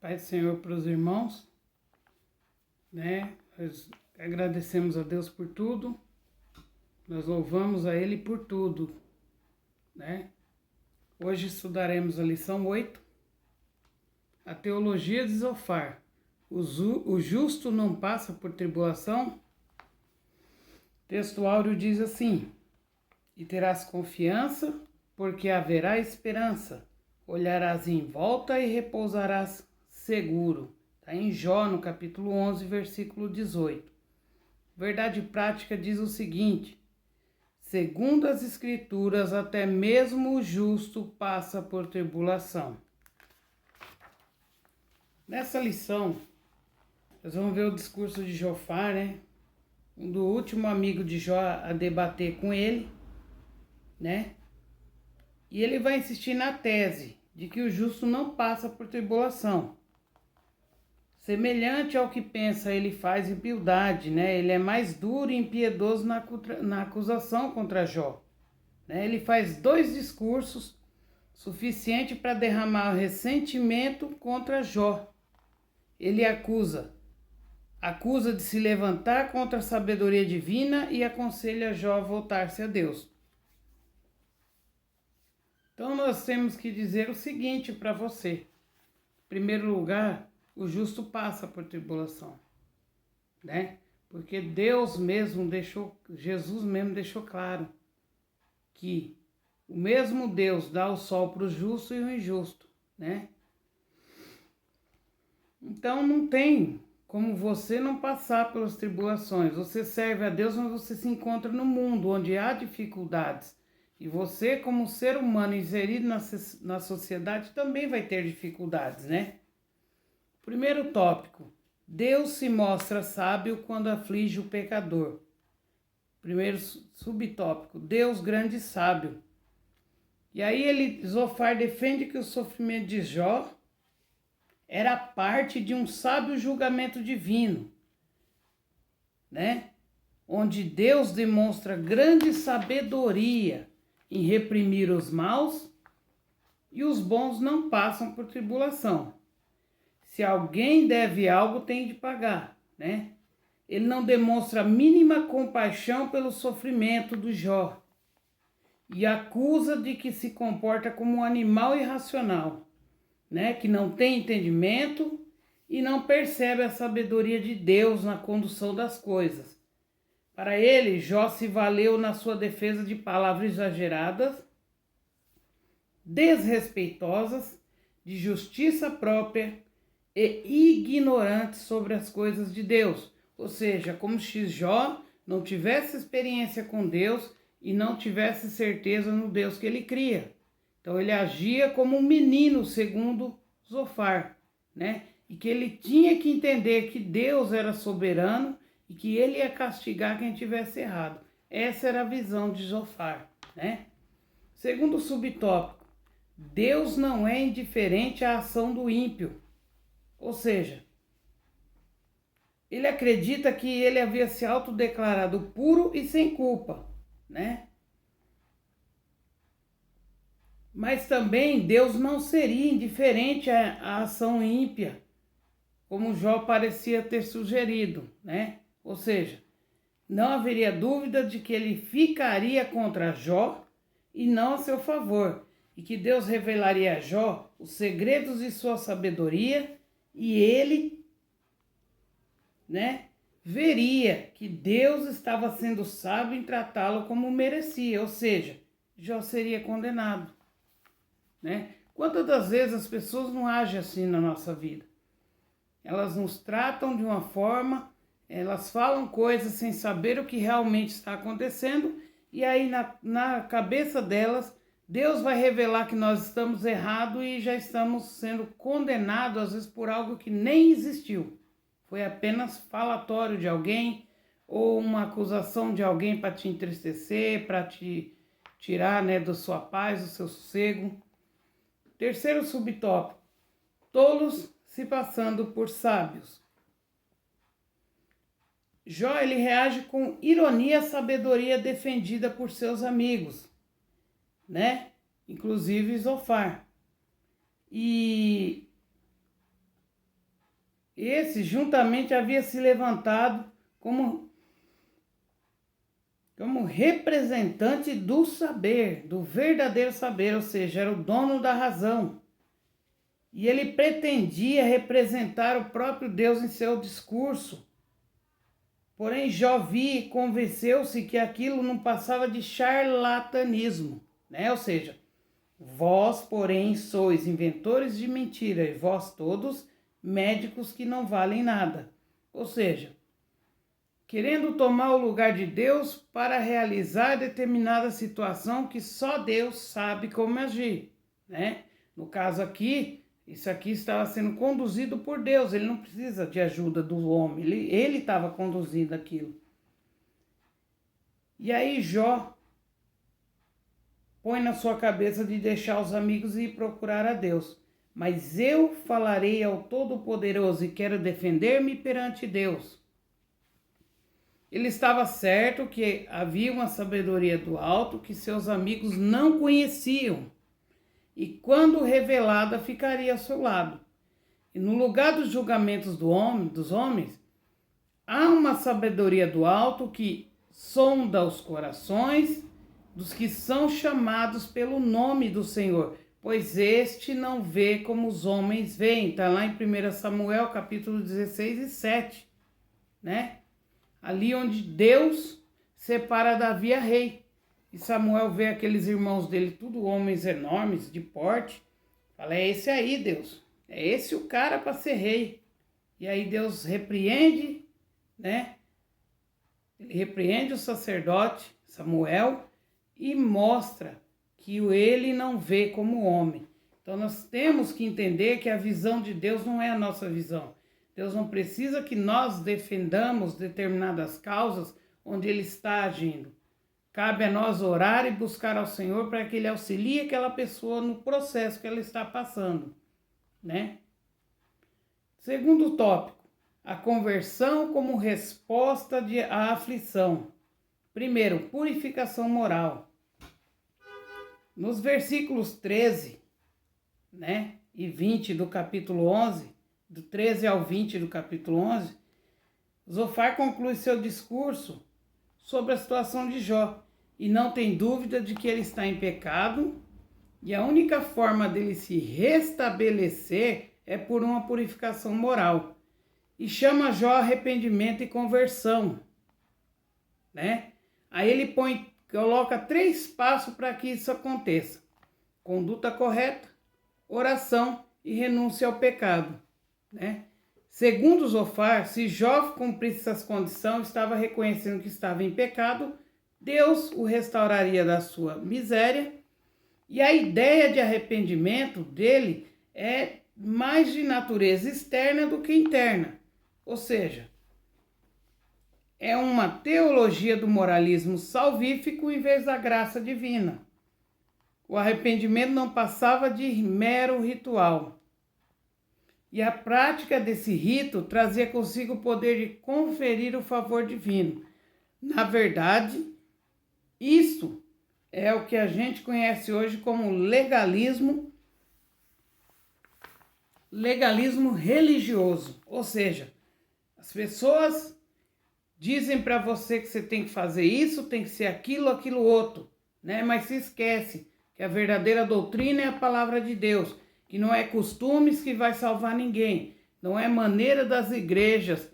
Pai do Senhor para os irmãos, né? Nós agradecemos a Deus por tudo, nós louvamos a Ele por tudo, né? Hoje estudaremos a lição 8, a teologia de Zofar. O justo não passa por tribulação? O texto áureo diz assim: e terás confiança, porque haverá esperança, olharás em volta e repousarás seguro. Está em Jó, no capítulo 11, versículo 18. Verdade prática diz o seguinte: segundo as escrituras, até mesmo o justo passa por tribulação. Nessa lição, nós vamos ver o discurso de Jofar, né? Do último amigo de Jó a debater com ele, né? E ele vai insistir na tese de que o justo não passa por tribulação. Semelhante ao que pensa, ele faz impiedade, né? Ele é mais duro e impiedoso na acusação contra Jó, né? Ele faz 2 discursos suficiente para derramar ressentimento contra Jó. Ele acusa de se levantar contra a sabedoria divina e aconselha Jó a voltar-se a Deus. Então nós temos que dizer o seguinte para você. Em primeiro lugar, o justo passa por tribulação, né? Porque Jesus mesmo deixou claro que o mesmo Deus dá o sol para o justo e o injusto, né? Então não tem como você não passar pelas tribulações. Você serve a Deus, mas você se encontra no mundo onde há dificuldades. E você, como ser humano inserido na sociedade, também vai ter dificuldades, né? Primeiro tópico: Deus se mostra sábio quando aflige o pecador. Primeiro subtópico: Deus grande e sábio. E aí Zofar defende que o sofrimento de Jó era parte de um sábio julgamento divino, né? Onde Deus demonstra grande sabedoria em reprimir os maus e os bons não passam por tribulação. Se alguém deve algo, tem de pagar, né? Ele não demonstra a mínima compaixão pelo sofrimento do Jó e acusa de que se comporta como um animal irracional, né? Que não tem entendimento e não percebe a sabedoria de Deus na condução das coisas. Para ele, Jó se valeu na sua defesa de palavras exageradas, desrespeitosas, de justiça própria e ignorantes sobre as coisas de Deus. Ou seja, como se Jó não tivesse experiência com Deus e não tivesse certeza no Deus que ele cria. Então ele agia como um menino, segundo Zofar, né? E que ele tinha que entender que Deus era soberano e que ele ia castigar quem tivesse errado. Essa era a visão de Zofar, né? Segundo subtópico: Deus não é indiferente à ação do ímpio. Ou seja, ele acredita que ele havia se autodeclarado puro e sem culpa, né? Mas também Deus não seria indiferente à ação ímpia, como Jó parecia ter sugerido, né? Ou seja, não haveria dúvida de que ele ficaria contra Jó e não a seu favor, e que Deus revelaria a Jó os segredos de sua sabedoria e ele, né, veria que Deus estava sendo sábio em tratá-lo como merecia, ou seja, Jó seria condenado, né? Quantas das vezes as pessoas não agem assim na nossa vida? Elas nos tratam de uma forma, elas falam coisas sem saber o que realmente está acontecendo, e aí na cabeça delas, Deus vai revelar que nós estamos errados e já estamos sendo condenados, às vezes, por algo que nem existiu. Foi apenas falatório de alguém ou uma acusação de alguém para te entristecer, para te tirar, né, da sua paz, do seu sossego. Terceiro subtópico: tolos se passando por sábios. Jó, ele reage com ironia à sabedoria defendida por seus amigos, né? Inclusive Zofar. E esse juntamente havia se levantado como representante do saber, do verdadeiro saber, ou seja, era o dono da razão. E ele pretendia representar o próprio Deus em seu discurso. Porém, Jó viu e convenceu-se que aquilo não passava de charlatanismo, né? Ou seja, vós, porém, sois inventores de mentira, e vós todos médicos que não valem nada. Ou seja, querendo tomar o lugar de Deus para realizar determinada situação que só Deus sabe como agir, né? No caso aqui, isso aqui estava sendo conduzido por Deus, ele não precisa de ajuda do homem, ele estava conduzindo aquilo. E aí Jó põe na sua cabeça de deixar os amigos e ir procurar a Deus. Mas eu falarei ao Todo-Poderoso e quero defender-me perante Deus. Ele estava certo que havia uma sabedoria do alto que seus amigos não conheciam, e quando revelada ficaria ao seu lado. E no lugar dos julgamentos dos homens, há uma sabedoria do alto que sonda os corações dos que são chamados pelo nome do Senhor, pois este não vê como os homens veem. Está lá em 1 Samuel, capítulo 16 e 7, né? Ali onde Deus separa Davi a rei. E Samuel vê aqueles irmãos dele, tudo homens enormes, de porte. Fala, é esse aí, Deus. É esse o cara para ser rei. E aí Deus repreende, né? Ele repreende o sacerdote Samuel e mostra que ele não vê como homem. Então nós temos que entender que a visão de Deus não é a nossa visão. Deus não precisa que nós defendamos determinadas causas onde Ele está agindo. Cabe a nós orar e buscar ao Senhor para que Ele auxilie aquela pessoa no processo que ela está passando, né? Segundo tópico, a conversão como resposta à aflição. Primeiro, purificação moral. Nos versículos 13, né, e 20 do capítulo 11, do 13 ao 20 do capítulo 11, Zofar conclui seu discurso sobre a situação de Jó e não tem dúvida de que ele está em pecado e a única forma dele se restabelecer é por uma purificação moral. E chama Jó a arrependimento e conversão, né? Aí ele coloca 3 passos para que isso aconteça: conduta correta, oração e renúncia ao pecado, né? Segundo Zofar, se Jó cumprisse essas condições, estava reconhecendo que estava em pecado, Deus o restauraria da sua miséria. E a ideia de arrependimento dele é mais de natureza externa do que interna. Ou seja, é uma teologia do moralismo salvífico em vez da graça divina. O arrependimento não passava de mero ritual. E a prática desse rito trazia consigo o poder de conferir o favor divino. Na verdade, isso é o que a gente conhece hoje como legalismo religioso. Ou seja, as pessoas dizem para você que você tem que fazer isso, tem que ser aquilo, aquilo outro, né? Mas se esquece que a verdadeira doutrina é a palavra de Deus, que não é costumes que vai salvar ninguém, não é maneira das igrejas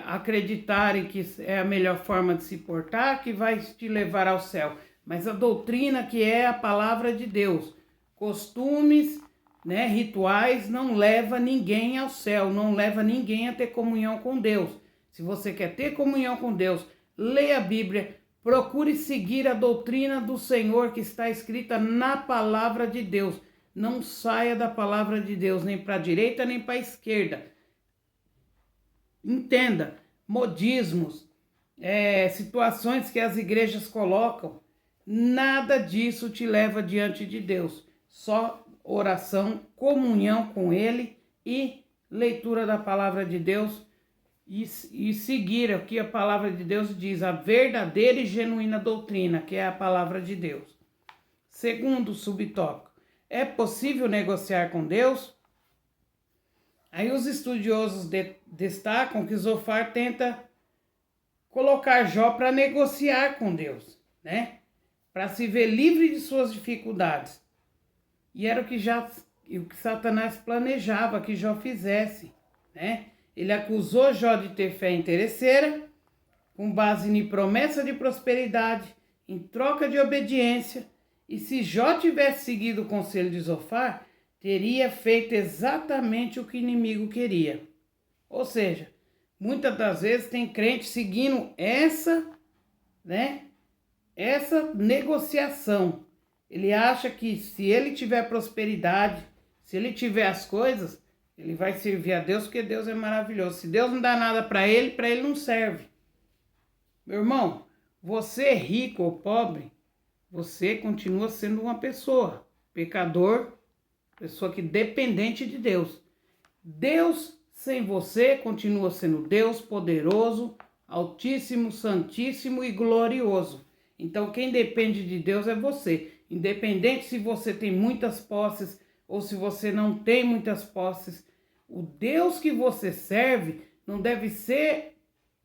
acreditarem que é a melhor forma de se portar que vai te levar ao céu, mas a doutrina que é a palavra de Deus. Costumes, né, rituais não leva ninguém ao céu, não leva ninguém a ter comunhão com Deus. Se você quer ter comunhão com Deus, leia a Bíblia, procure seguir a doutrina do Senhor que está escrita na palavra de Deus. Não saia da palavra de Deus, nem para a direita, nem para a esquerda. Entenda, modismos, situações que as igrejas colocam, nada disso te leva diante de Deus. Só oração, comunhão com Ele e leitura da palavra de Deus e seguir o que a palavra de Deus diz, a verdadeira e genuína doutrina, que é a palavra de Deus. Segundo subtópico, é possível negociar com Deus? Aí os estudiosos destacam que Zofar tenta colocar Jó para negociar com Deus, né? Para se ver livre de suas dificuldades. E era o que Satanás planejava que Jó fizesse, né? Ele acusou Jó de ter fé interesseira, com base em promessa de prosperidade, em troca de obediência, e se Jó tivesse seguido o conselho de Zofar, teria feito exatamente o que o inimigo queria. Ou seja, muitas das vezes tem crente seguindo essa negociação. Ele acha que se ele tiver prosperidade, se ele tiver as coisas, ele vai servir a Deus porque Deus é maravilhoso. Se Deus não dá nada para ele não serve. Meu irmão, você rico ou pobre, você continua sendo uma pessoa, pecador, pessoa que dependente de Deus. Deus sem você continua sendo Deus poderoso, altíssimo, santíssimo e glorioso. Então quem depende de Deus é você. Independente se você tem muitas posses ou se você não tem muitas posses, o Deus que você serve não deve ser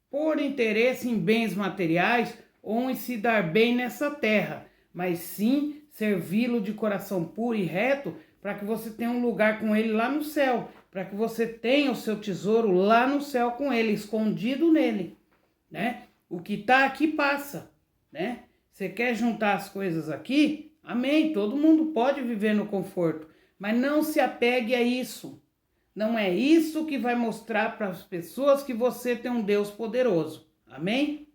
por interesse em bens materiais ou em se dar bem nessa terra, mas sim servi-lo de coração puro e reto para que você tenha um lugar com ele lá no céu, para que você tenha o seu tesouro lá no céu com ele, escondido nele, né? O que está aqui passa, né? Você quer juntar as coisas aqui? Amém, todo mundo pode viver no conforto, mas não se apegue a isso. Não é isso que vai mostrar para as pessoas que você tem um Deus poderoso. Amém?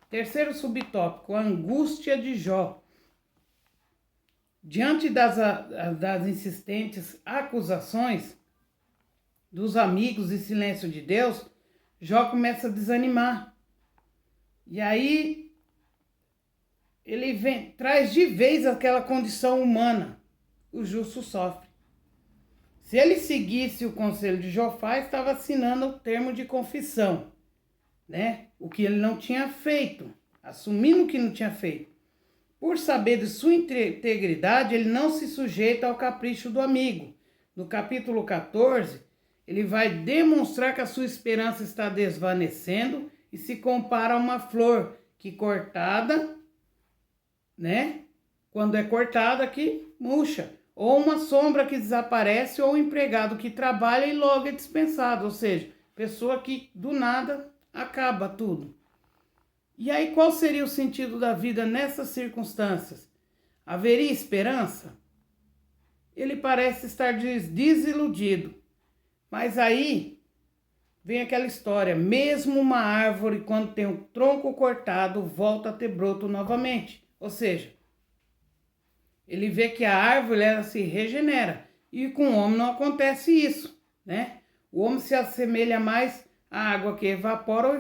Terceiro subtópico, a angústia de Jó. Diante das insistentes acusações dos amigos e silêncio de Deus, Jó começa a desanimar. E aí ele traz de vez aquela condição humana. O justo sofre. Se ele seguisse o conselho de Jofar, estava assinando o termo de confissão, né? O que ele não tinha feito, assumindo o que não tinha feito. Por saber de sua integridade, ele não se sujeita ao capricho do amigo. No capítulo 14, ele vai demonstrar que a sua esperança está desvanecendo e se compara a uma flor que cortada, né? Quando é cortada, que murcha. Ou uma sombra que desaparece, ou um empregado que trabalha e logo é dispensado. Ou seja, pessoa que do nada acaba tudo. E aí qual seria o sentido da vida nessas circunstâncias? Haveria esperança? Ele parece estar desiludido. Mas aí vem aquela história. Mesmo uma árvore, quando tem o tronco cortado, volta a ter broto novamente. Ou seja, ele vê que a árvore ela se regenera. E com o homem não acontece isso, né? O homem se assemelha mais à água que evapora ou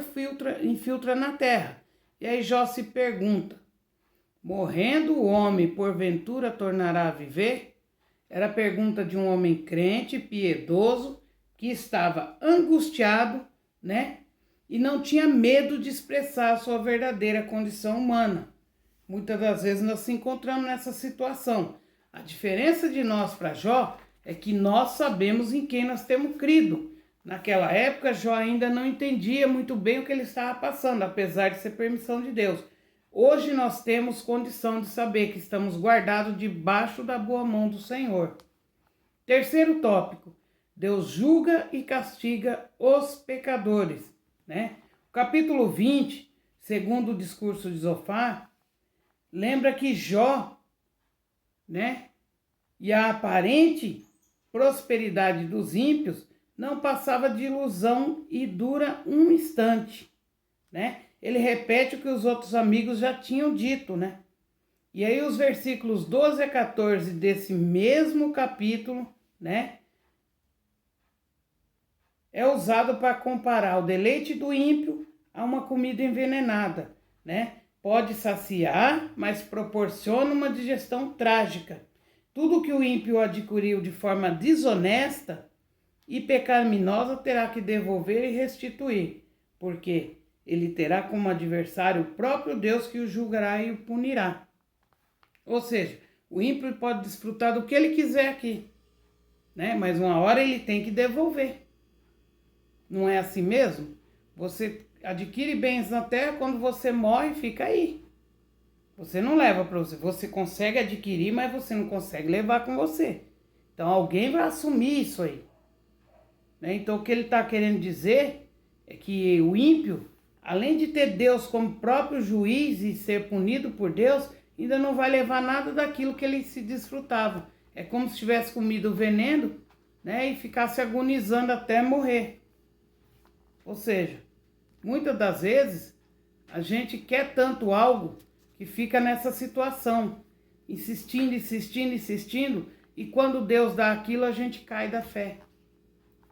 infiltra na terra. E aí Jó se pergunta, morrendo o homem porventura tornará a viver? Era a pergunta de um homem crente, piedoso, que estava angustiado, né? E não tinha medo de expressar a sua verdadeira condição humana. Muitas das vezes nós se encontramos nessa situação. A diferença de nós para Jó é que nós sabemos em quem nós temos crido. Naquela época, Jó ainda não entendia muito bem o que ele estava passando, apesar de ser permissão de Deus. Hoje nós temos condição de saber que estamos guardados debaixo da boa mão do Senhor. Terceiro tópico, Deus julga e castiga os pecadores, né? O capítulo 20, segundo o discurso de Zofar, lembra que Jó, né, e a aparente prosperidade dos ímpios não passava de ilusão e dura um instante, né? Ele repete o que os outros amigos já tinham dito, né? E aí os versículos 12 a 14 desse mesmo capítulo, né, é usado para comparar o deleite do ímpio a uma comida envenenada, né? Pode saciar, mas proporciona uma digestão trágica. Tudo que o ímpio adquiriu de forma desonesta e pecaminosa terá que devolver e restituir, porque ele terá como adversário o próprio Deus que o julgará e o punirá. Ou seja, o ímpio pode desfrutar do que ele quiser aqui, né? Mas uma hora ele tem que devolver. Não é assim mesmo? Você adquire bens na terra, quando você morre, fica aí. Você não leva para você. Você consegue adquirir, mas você não consegue levar com você. Então alguém vai assumir isso aí. Né? Então o que ele está querendo dizer é que o ímpio, além de ter Deus como próprio juiz e ser punido por Deus, ainda não vai levar nada daquilo que ele se desfrutava. É como se tivesse comido o veneno, né, e ficasse agonizando até morrer. Ou seja, muitas das vezes a gente quer tanto algo que fica nessa situação, insistindo, insistindo, insistindo, e quando Deus dá aquilo a gente cai da fé.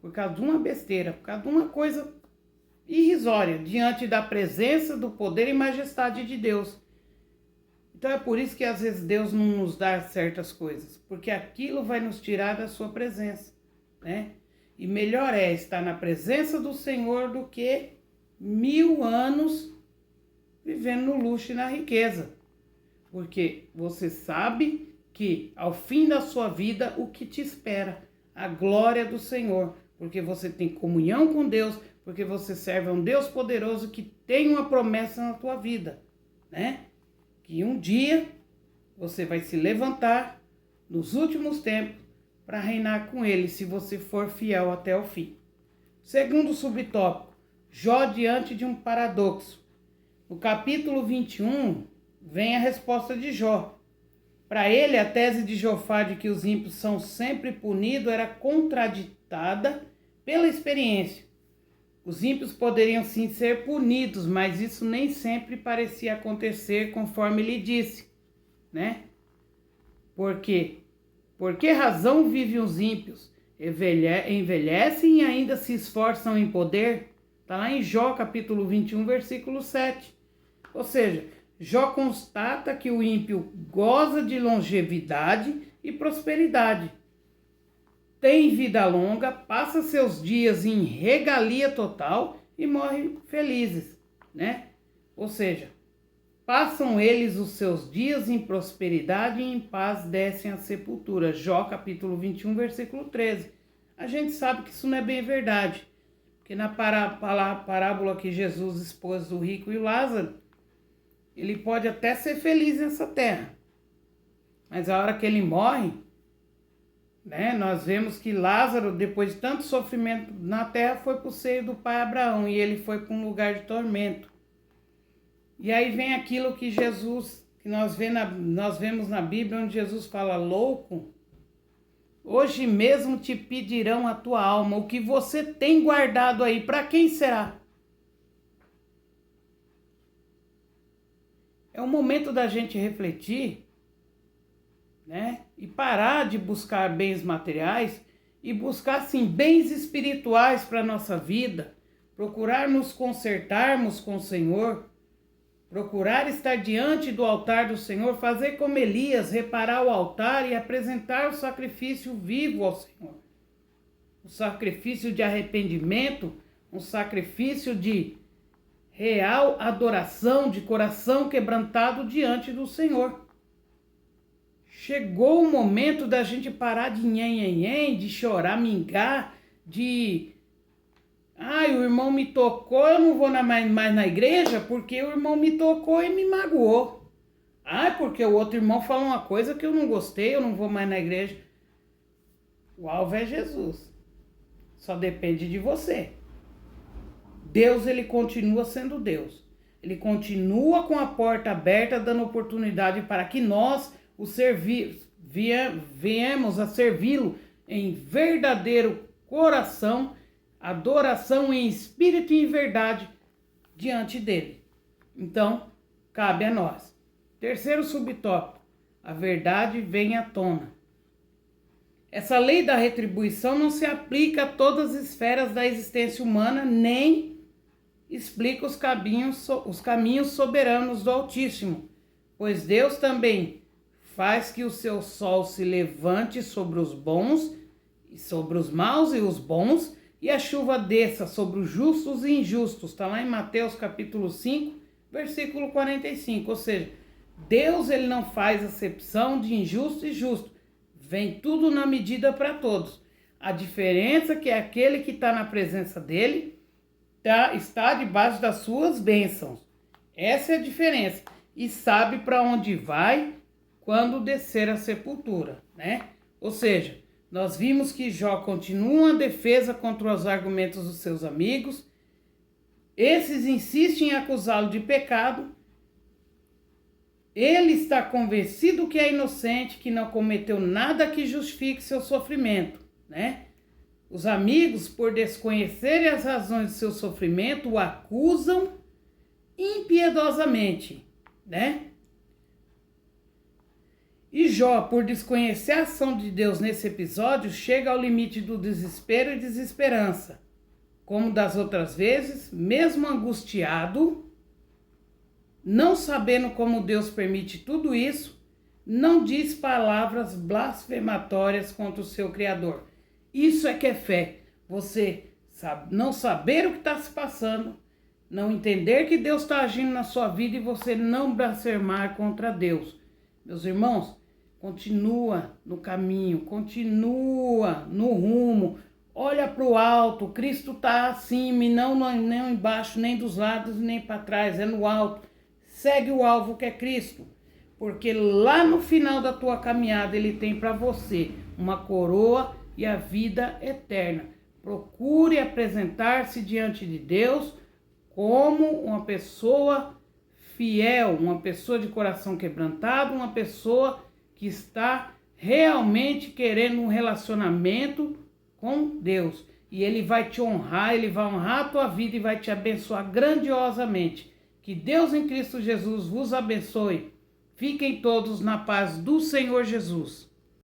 Por causa de uma besteira, por causa de uma coisa irrisória, diante da presença, do poder e majestade de Deus. Então é por isso que às vezes Deus não nos dá certas coisas, porque aquilo vai nos tirar da sua presença, né? E melhor é estar na presença do Senhor do que 1000 anos vivendo no luxo e na riqueza. Porque você sabe que ao fim da sua vida o que te espera? A glória do Senhor. Porque você tem comunhão com Deus, porque você serve a um Deus poderoso que tem uma promessa na tua vida, né? Que um dia você vai se levantar nos últimos tempos para reinar com ele, se você for fiel até o fim. Segundo subtópico, Jó diante de um paradoxo. No capítulo 21, vem a resposta de Jó. Para ele, a tese de Jofar de que os ímpios são sempre punidos era contraditada pela experiência. Os ímpios poderiam sim ser punidos, mas isso nem sempre parecia acontecer conforme ele disse, né? Por quê? Por que razão vivem os ímpios? Envelhecem e ainda se esforçam em poder? Está lá em Jó, capítulo 21, versículo 7. Ou seja, Jó constata que o ímpio goza de longevidade e prosperidade. Tem vida longa, passa seus dias em regalia total e morre felizes, né? Ou seja, passam eles os seus dias em prosperidade e em paz descem à sepultura. Jó capítulo 21, versículo 13. A gente sabe que isso não é bem verdade, porque na parábola que Jesus expôs do rico e o Lázaro, ele pode até ser feliz nessa terra, mas a hora que ele morre, né, nós vemos que Lázaro, depois de tanto sofrimento na terra, foi para o seio do pai Abraão e ele foi para um lugar de tormento. E aí vem aquilo que Jesus, que nós vemos na Bíblia, onde Jesus fala: louco, hoje mesmo te pedirão a tua alma, o que você tem guardado aí, para quem será? É o momento da gente refletir, né? E parar de buscar bens materiais e buscar, sim, bens espirituais para a nossa vida, procurar nos consertarmos com o Senhor, procurar estar diante do altar do Senhor, fazer como Elias, reparar o altar e apresentar o sacrifício vivo ao Senhor. O sacrifício de arrependimento, um sacrifício de real adoração, de coração quebrantado diante do Senhor. Chegou o momento da gente parar de nhen, de chorar, mingar, de... Ai, o irmão me tocou, eu não vou mais na igreja porque o irmão me tocou e me magoou. Ai, porque o outro irmão falou uma coisa que eu não gostei, eu não vou mais na igreja. O alvo é Jesus. Só depende de você. Deus, ele continua sendo Deus. Ele continua com a porta aberta, dando oportunidade para que nós viemos a servi-lo em verdadeiro coração, adoração em espírito e em verdade diante dele. Então, cabe a nós. Terceiro subtópico, a verdade vem à tona. Essa lei da retribuição não se aplica a todas as esferas da existência humana, nem explica os caminhos soberanos do Altíssimo, pois Deus também faz que o seu sol se levante sobre os bons e sobre os maus e os bons, e a chuva desça sobre os justos e injustos. Está lá em Mateus capítulo 5, versículo 45. Ou seja, Deus, ele não faz acepção de injusto e justo. Vem tudo na medida para todos. A diferença é que aquele que está na presença dele está debaixo das suas bênçãos. Essa é a diferença. E sabe para onde vai quando descer a sepultura, né? Ou seja, nós vimos que Jó continua a defesa contra os argumentos dos seus amigos. Esses insistem em acusá-lo de pecado. Ele está convencido que é inocente, que não cometeu nada que justifique seu sofrimento, né? Os amigos, por desconhecerem as razões de seu sofrimento, o acusam impiedosamente, né? E Jó, por desconhecer a ação de Deus nesse episódio, chega ao limite do desespero e desesperança. Como das outras vezes, mesmo angustiado, não sabendo como Deus permite tudo isso, não diz palavras blasfematórias contra o seu Criador. Isso é que é fé. Você não saber o que está se passando, não entender que Deus está agindo na sua vida e você não blasfemar contra Deus. Meus irmãos, continua no caminho, continua no rumo, olha para o alto. Cristo está acima e não embaixo, nem dos lados, nem para trás, é no alto. Segue o alvo que é Cristo, porque lá no final da tua caminhada Ele tem para você uma coroa e a vida eterna. Procure apresentar-se diante de Deus como uma pessoa fiel, uma pessoa de coração quebrantado, uma pessoa que está realmente querendo um relacionamento com Deus. E Ele vai te honrar, Ele vai honrar a tua vida e vai te abençoar grandiosamente. Que Deus em Cristo Jesus vos abençoe. Fiquem todos na paz do Senhor Jesus.